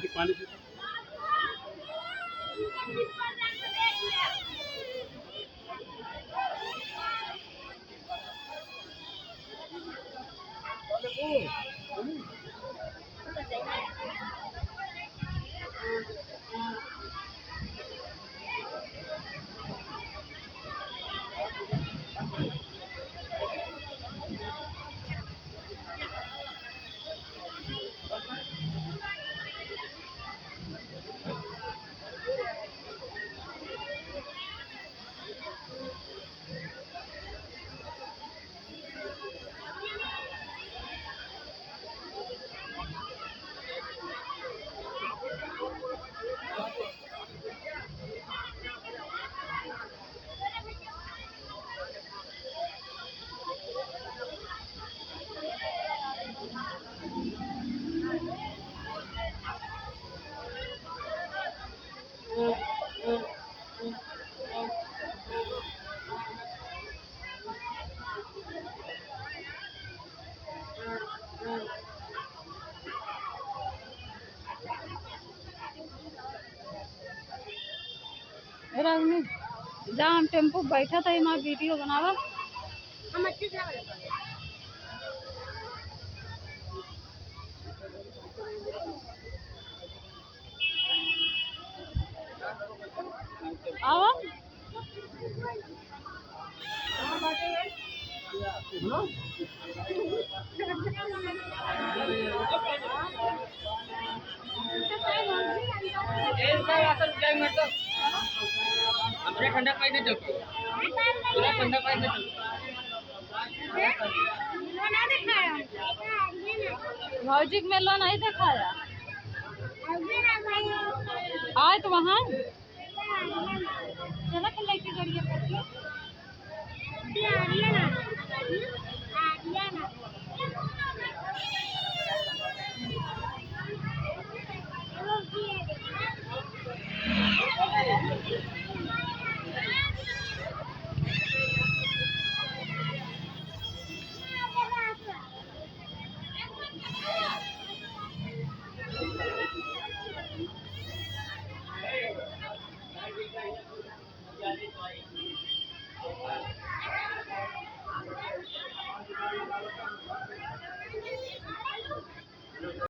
पानी से जहाँ हम टेम्पो बैठा था वहाँ वीडियो बनावा हम अच्छे से आओ ठंडा पानी नहीं चलती पूरा ठंडा पानी नहीं चलती भौजी के मेला नहीं दिखाया आए तो वहाँ चला के लेके गड़िया